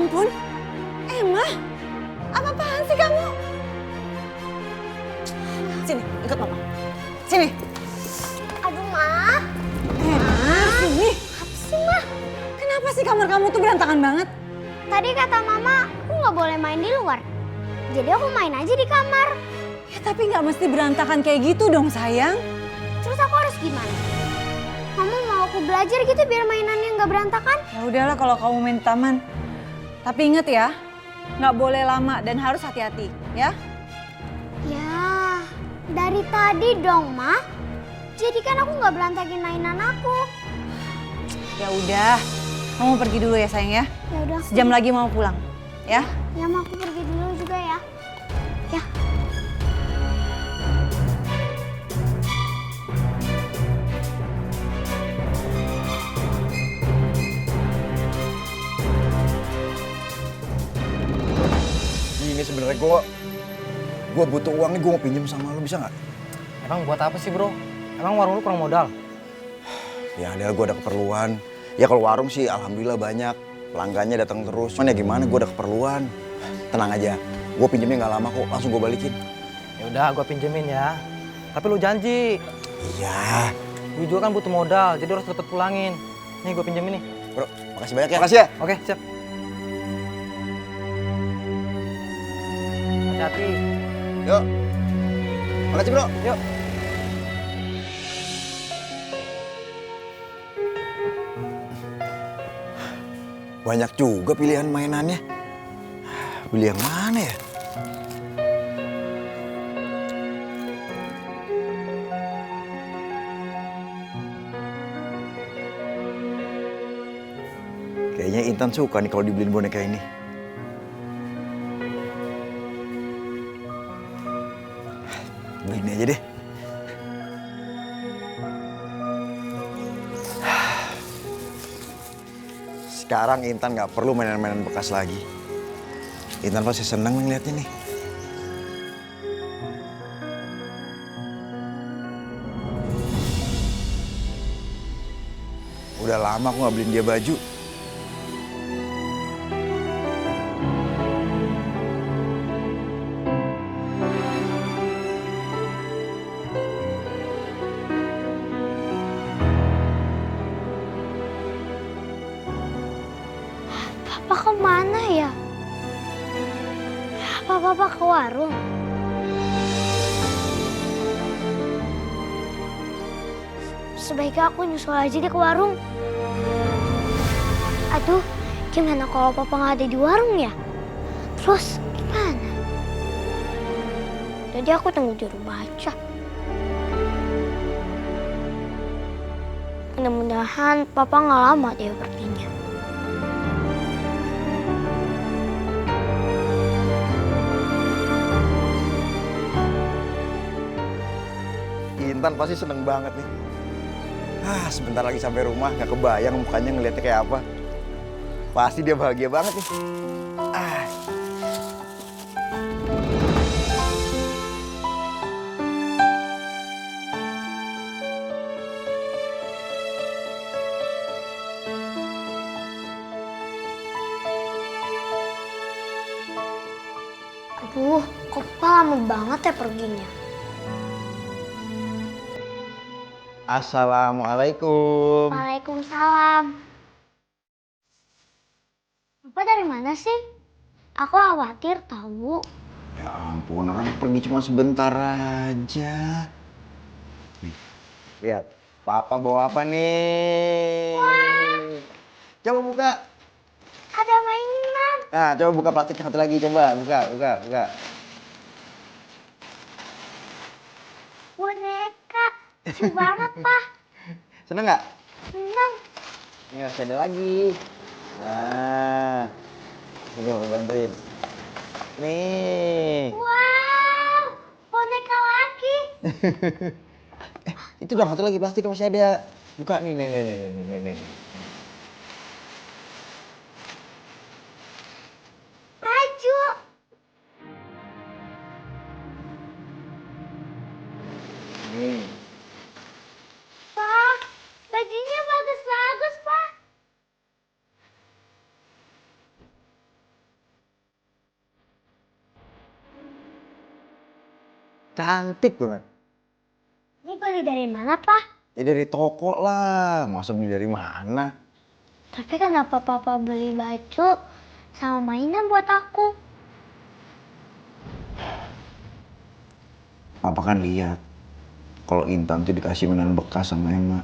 ampun, Emma, apa-apaan sih kamu? Sini, ikut mama. Sini. Aduh, Ma. Emma, sini. Apa sih, Ma? Kenapa sih kamar kamu tuh berantakan banget? Tadi kata Mama, aku nggak boleh main di luar. Jadi aku main aja di kamar. Ya tapi nggak mesti berantakan kayak gitu dong sayang. Terus aku harus gimana? Mama mau aku belajar gitu biar mainannya nggak berantakan? Ya udahlah kalau kamu main di taman. Tapi inget ya, nggak boleh lama dan harus hati-hati ya. Ya, dari tadi dong, Ma. Jadi kan aku nggak berantakin mainan aku. Ya udah, kamu pergi dulu ya sayang ya. Ya udah. Sejam lagi mau pulang, ya. Ya, Ma, aku pergi dulu juga ya. Ya. Ini sebenarnya gue butuh uang nih, gue mau pinjem sama lo, bisa nggak? Emang buat apa sih bro? Emang warung lu kurang modal? Ya ada, gue ada keperluan. Ya kalau warung sih alhamdulillah banyak, pelanggannya datang terus. Cuman ya gimana, gue ada keperluan. Tenang aja, gue pinjemnya nggak lama kok, langsung gue balikin. Ya udah, gue pinjemin ya. Tapi lu janji. Iya. Lu juga kan butuh modal, jadi harus cepet pulangin. Nih gue pinjemin nih. Bro, makasih banyak ya. Makasih ya. Oke, siap. Hati-hati. Yuk. Makasih bro. Yuk. Banyak juga pilihan mainannya. Beli yang mana ya? Kayaknya Intan suka nih kalau dibeliin boneka ini. Beliin aja deh. Sekarang Intan nggak perlu mainan-mainan bekas lagi. Intan pasti seneng ngeliatnya nih. Udah lama aku nggak beliin dia baju. Papa kemana ya? Apa Papa ke warung? Sebaiknya aku nyusul aja deh ke warung. Aduh, gimana kalau Papa nggak ada di warung ya? Terus gimana? Jadi aku tunggu di rumah aja. Mudah-mudahan Papa nggak lama deh perginya. Intan pasti seneng banget nih. Sebentar lagi sampai rumah, nggak kebayang mukanya ngeliatnya kayak apa. Pasti dia bahagia banget nih. Aduh, kok Papa lama banget ya perginya? Assalamualaikum. Waalaikumsalam. Papa dari mana sih? Aku khawatir tahu. Ya ampun, orang pergi cuma sebentar aja. Nih, lihat. Papa bawa apa nih? Wah. Coba buka. Ada mainan. Nah, coba buka plastik satu lagi, coba. Buka. Boneka. Lucu banget, Pak. Seneng nggak? Senang. Ini masih ada lagi. Nah, ini mau bantuin. Nih. Wow, boneka lagi. Itu dong, satu lagi plastik masih ada. Buka nih. Baju. Nih. Pak, bajunya bagus-bagus, Pak. Cantik banget. Ini beli dari mana, Pak? Ya dari toko lah, masa beli dari mana? Tapi kenapa Papa beli baju sama mainan buat aku? Papa kan lihat kalau Intan tuh dikasih mainan bekas sama Emma,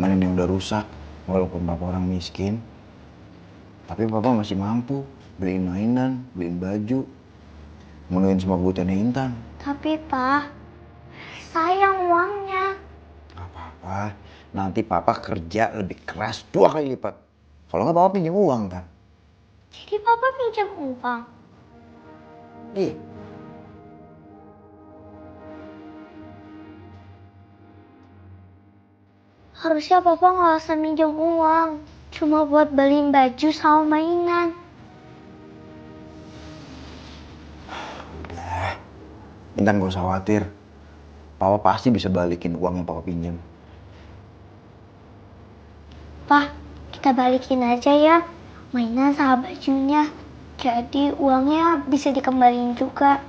mainan yang udah rusak. Walaupun Papa orang miskin, tapi Papa masih mampu beliin mainan, beliin baju, menuhin semua kebutuhannya Intan. Tapi Pak, sayang uangnya. Gak apa-apa, nanti Papa kerja lebih keras 2 kali lipat. Kalau nggak Papa pinjam uang kan? Jadi Papa pinjam uang. Iya. Harusnya Papa nggak usah minjem uang. Cuma buat beliin baju sama mainan. Intan gak usah khawatir. Papa pasti bisa balikin uang yang Papa pinjam. Pak, kita balikin aja ya mainan sama bajunya. Jadi uangnya bisa dikembaliin juga.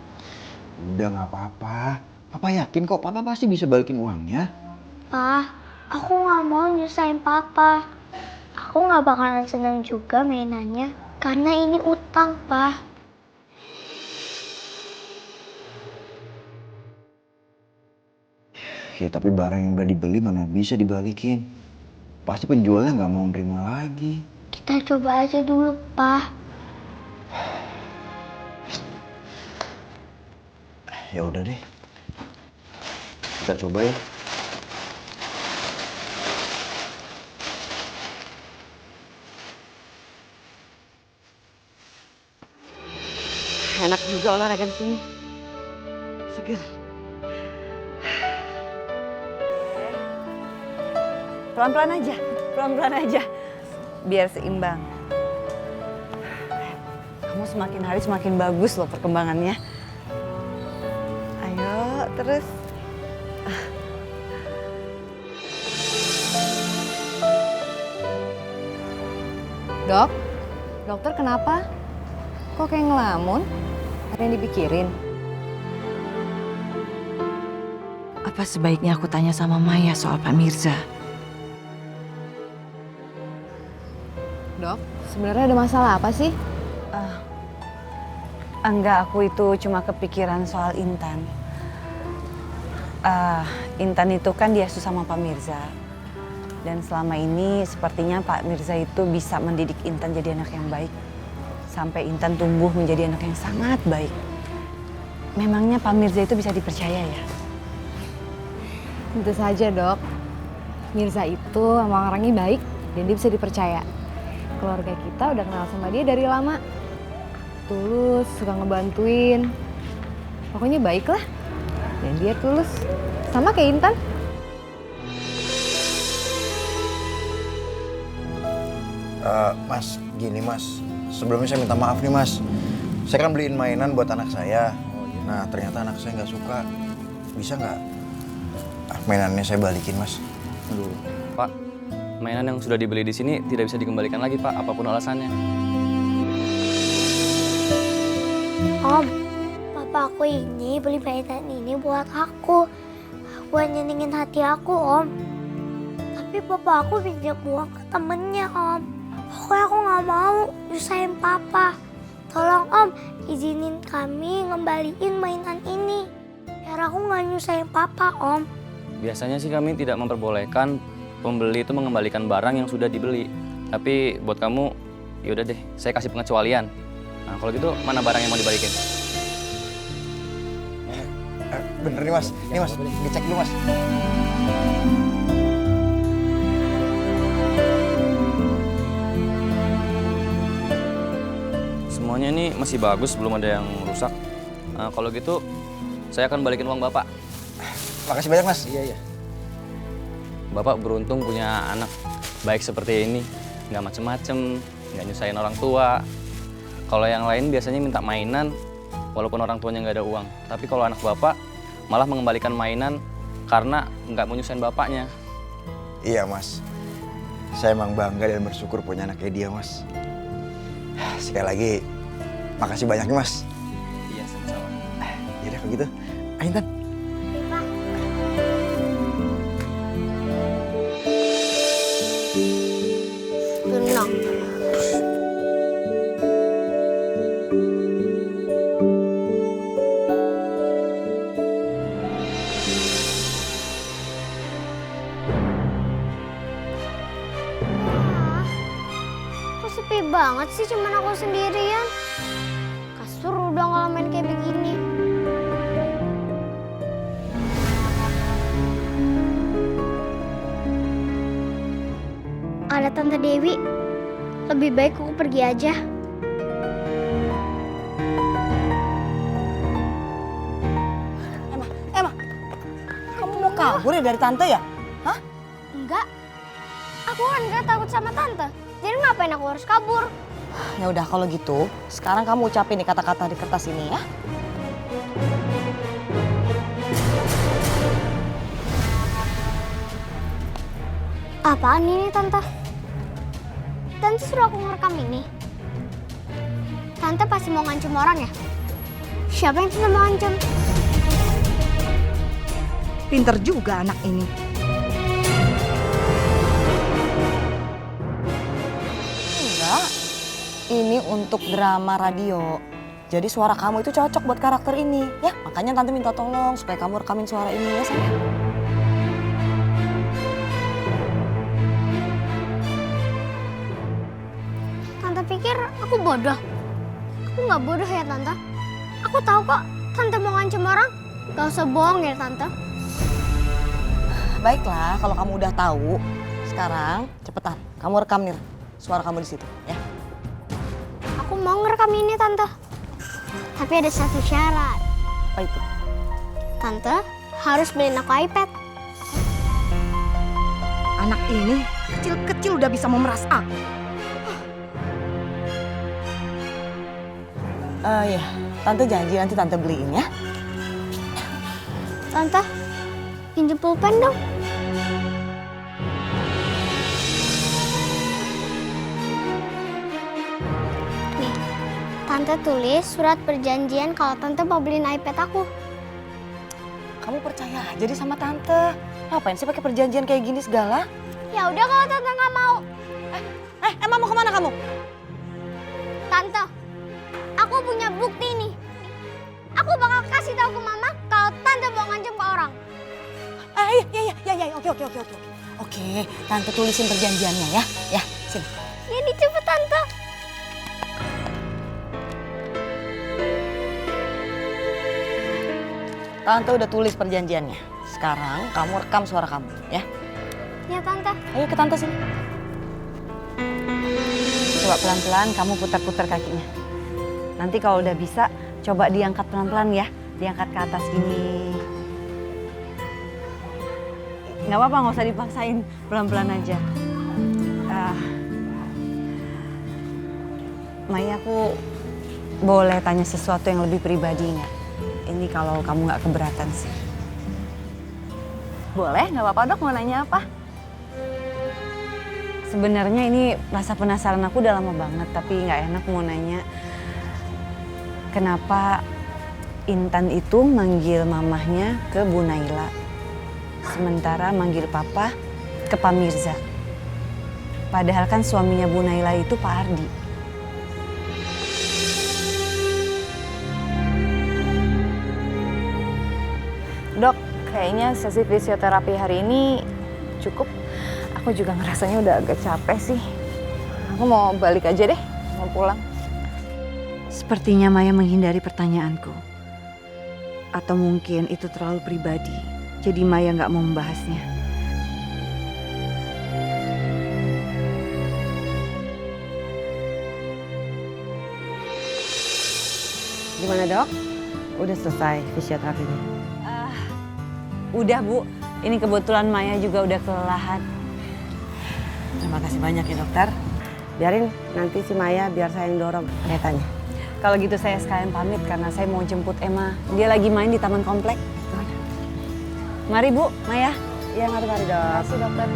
Udah nggak apa-apa. Papa yakin kok Papa pasti bisa balikin uangnya. Pak, aku nggak mau nyusahin Papa. Aku nggak bakalan seneng juga mainannya. Karena ini utang, Pak. Ya tapi barang yang udah dibeli mana bisa dibalikin. Pasti penjualnya nggak mau nerima lagi. Kita coba aja dulu, Pak. Ya udah deh. Kita coba ya. Enak juga olahraga di sini. Seger. Pelan-pelan aja, pelan-pelan aja. Biar seimbang. Kamu semakin hari semakin bagus loh perkembangannya. Ayo, terus. Dok, dokter kenapa? Kok kayak ngelamun? Ada yang dipikirin? Apa sebaiknya aku tanya sama Maya soal Pak Mirza? Dok, sebenarnya ada masalah apa sih? Enggak, aku itu cuma kepikiran soal Intan. Intan itu kan diasuh sama Pak Mirza. Dan selama ini sepertinya Pak Mirza itu bisa mendidik Intan jadi anak yang baik. Sampai Intan tumbuh menjadi anak yang sangat baik. Memangnya Pak Mirza itu bisa dipercaya ya? Tentu saja, Dok. Mirza itu emang orangnya baik dan dia bisa dipercaya. Keluarga kita udah kenal sama dia dari lama. Tulus, suka ngebantuin. Pokoknya baik lah. Dan dia tulus. Sama kayak Intan. Mas, gini Mas. Sebelumnya saya minta maaf nih Mas. Saya kan beliin mainan buat anak saya. Nah ternyata anak saya nggak suka. Bisa nggak mainannya saya balikin Mas? Aduh, Pak, mainan yang sudah dibeli di sini tidak bisa dikembalikan lagi Pak, apapun alasannya. Om, papa aku ini beli mainan ini buat aku. Buat nyenengin hati aku, Om. Tapi papa aku pinjam uang ke temennya, Om. Pokoknya aku nggak mau nyusahin papa. Tolong Om, izinin kami ngembaliin mainan ini. Biar aku nggak nyusahin papa, Om. Biasanya sih kami tidak memperbolehkan pembeli itu mengembalikan barang yang sudah dibeli. Tapi buat kamu, yaudah deh, saya kasih pengecualian. Nah, kalau gitu mana barang yang mau dibalikin? Bener nih Mas, ini Mas, dicek dulu Mas. Semuanya ini masih bagus, belum ada yang rusak. Nah, kalau gitu, saya akan balikin uang Bapak. Makasih banyak Mas. Iya. Bapak beruntung punya anak baik seperti ini. Nggak macem-macem, nggak nyusahin orang tua. Kalau yang lain biasanya minta mainan, walaupun orang tuanya nggak ada uang. Tapi kalau anak Bapak malah mengembalikan mainan karena nggak mau nyusahin bapaknya. Iya Mas, saya emang bangga dan bersyukur punya anak kayak dia Mas. Sekali lagi, makasih banyak nih Mas. Iya, sama-sama. Yaudah kalau gitu, ayo Intan, banget sih cuman aku sendirian. Kasur udah ngalamin kayak begini. Ada Tante Dewi. Lebih baik aku pergi aja. Emma, kamu mau kabur ya dari tante ya? Hah? Enggak. Aku kan gak takut sama Tante. Jadi ngapain aku harus kabur? Ya udah kalau gitu, sekarang kamu ucapin nih kata-kata di kertas ini ya. Apaan ini Tante? Tante suruh aku ngerekam ini. Tante pasti mau ngancam orang ya? Siapa yang Tante mau ngancam? Pinter juga anak ini. Enggak, ini untuk drama radio. Jadi suara kamu itu cocok buat karakter ini, ya. Makanya tante minta tolong supaya kamu rekamin suara ini ya sayang. Tante pikir aku bodoh. Aku nggak bodoh ya Tante. Aku tahu kok Tante mau ngancam orang. Gak usah bohong ya Tante. Baiklah, kalau kamu udah tahu, sekarang cepetan kamu rekam nih suara kamu di situ, ya. Aku mau ngerekam ini Tante. Tapi ada satu syarat. Apa itu? Tante harus beliin aku iPad. Anak ini kecil-kecil udah bisa memeras aku. Ya, tante janji nanti tante beliin ya. Tante, pinjam pulpen dong. Nih, Tante tulis surat perjanjian kalau Tante mau beliin iPad aku. Kamu percaya aja deh sama tante. Ngapain sih pakai perjanjian kayak gini segala? Ya udah kalau Tante nggak mau. Emang mau kemana kamu? Tante, aku punya bukti nih. Aku bakal kasih tahu ke Mama kalau Tante mau ngancam ke orang. Iya, oke. Oke, tante tulisin perjanjiannya ya. Ya, sini. Ini cepet Tante. Tante udah tulis perjanjiannya. Sekarang kamu rekam suara kamu, ya. Ya Tante. Ayo ke tante sini. Coba pelan-pelan kamu putar-putar kakinya. Nanti kalau udah bisa, coba diangkat pelan-pelan ya. Diangkat ke atas gini. Nggak apa-apa, nggak usah dipaksain. Pelan-pelan aja. Maya, aku boleh tanya sesuatu yang lebih pribadi nggak? Ini kalau kamu nggak keberatan sih. Boleh, nggak apa-apa dok, mau nanya apa? Sebenarnya ini rasa penasaran aku udah lama banget, tapi nggak enak mau nanya. Kenapa Intan itu manggil mamahnya ke Bu Naila, sementara manggil papa ke Pak Mirza. Padahal kan suaminya Bu Naila itu Pak Ardi. Dok, kayaknya sesi fisioterapi hari ini cukup. Aku juga ngerasanya udah agak capek sih. Aku mau balik aja deh, mau pulang. Sepertinya Maya menghindari pertanyaanku. Atau mungkin itu terlalu pribadi, jadi Maya nggak mau membahasnya. Gimana dok? Udah selesai fisioterapinya? Udah Bu, ini kebetulan Maya juga udah kelelahan. Terima kasih banyak ya dokter. Biarin nanti si Maya biar saya yang dorong keretanya. Kalau gitu saya sekalian pamit karena saya mau jemput Emma. Dia lagi main di taman komplek. Mari Bu, Maya. Iya mari dok. Terima kasih dokter.